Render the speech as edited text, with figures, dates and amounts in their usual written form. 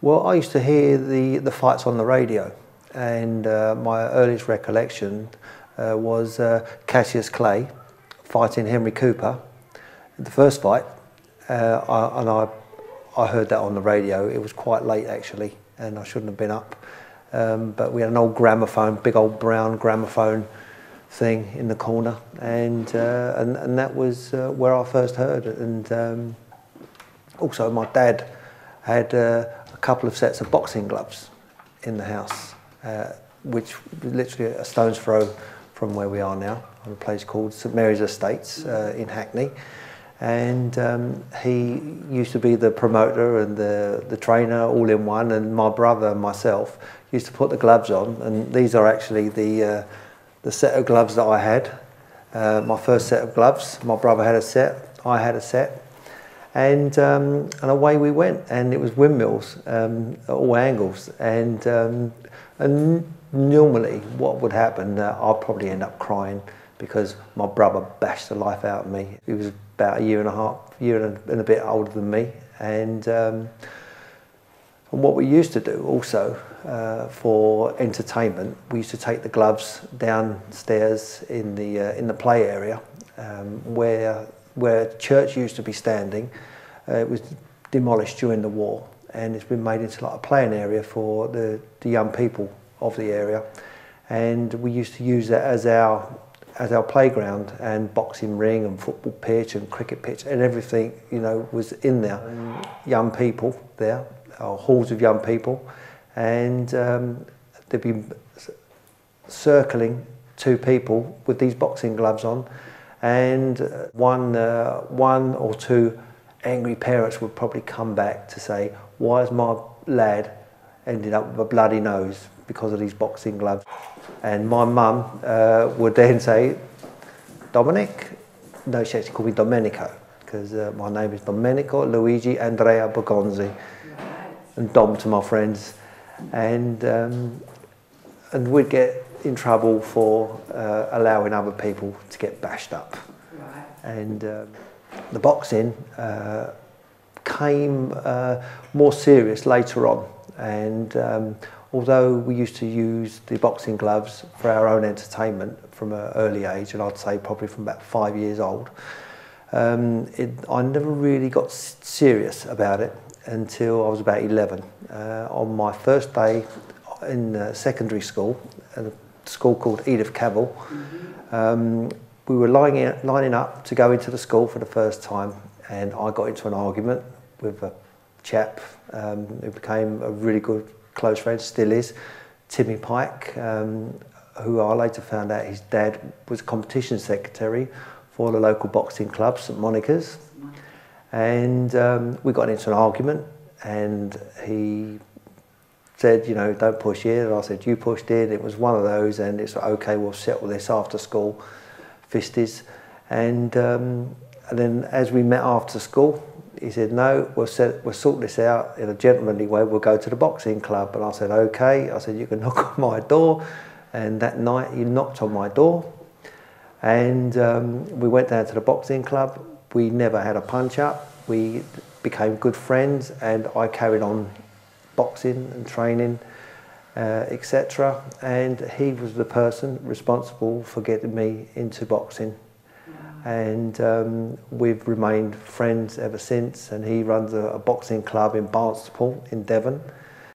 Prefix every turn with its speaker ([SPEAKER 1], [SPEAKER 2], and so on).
[SPEAKER 1] Well, I used to hear the fights on the radio, and my earliest recollection was Cassius Clay fighting Henry Cooper. The first fight, I heard that on the radio. It was quite late actually, and I shouldn't have been up. But we had an old gramophone, big old brown gramophone thing in the corner, and that was where I first heard it. And also, my dad had a couple of sets of boxing gloves in the house, which was literally a stone's throw from where we are now, on a place called St Mary's Estates in Hackney. And he used to be the promoter and the trainer all in one, and my brother and myself used to put the gloves on, and these are actually the set of gloves that I had. My first set of gloves. My brother had a set, I had a set, and away we went, and it was windmills at all angles, and normally what would happen, I'd probably end up crying because my brother bashed the life out of me. He was about a year and a bit older than me, and what we used to do also for entertainment, we used to take the gloves downstairs in the play area where church used to be standing. It was demolished during the war, and it's been made into like a playing area for the young people of the area, and we used to use that as our playground, and boxing ring and football pitch and cricket pitch and everything, you know, was in there. Young people there, or halls of young people, and they'd be circling two people with these boxing gloves on, and one or two angry parents would probably come back to say, why has my lad ended up with a bloody nose because of these boxing gloves? And my mum would then say, Dominic? No, she actually called me Domenico, because my name is Domenico Luigi Andrea Bergonzi, and Dom to my friends. And we'd get in trouble for allowing other people to get bashed up. Right. And the boxing came more serious later on, and although we used to use the boxing gloves for our own entertainment from an early age, and I'd say probably from about 5 years old, I never really got serious about it until I was about 11. On my first day in secondary school, at a school called Edith Cavell, we were lining up to go into the school for the first time, and I got into an argument with a chap who became a really good close friend, still is, Timmy Pike, who I later found out his dad was competition secretary for the local boxing club, St Monica's. And we got into an argument, and he said, you know, don't push in, and I said, you pushed in. It was one of those, and it's okay, we'll settle this after school, fisties. And then as we met after school, he said, no, we'll sort this out in a gentlemanly way, we'll go to the boxing club. And I said, okay. I said, you can knock on my door. And that night he knocked on my door, and we went down to the boxing club. We never had a punch up. We became good friends, and I carried on boxing and training, etc. And he was the person responsible for getting me into boxing. And we've remained friends ever since, and he runs a boxing club in Barnstaple in Devon.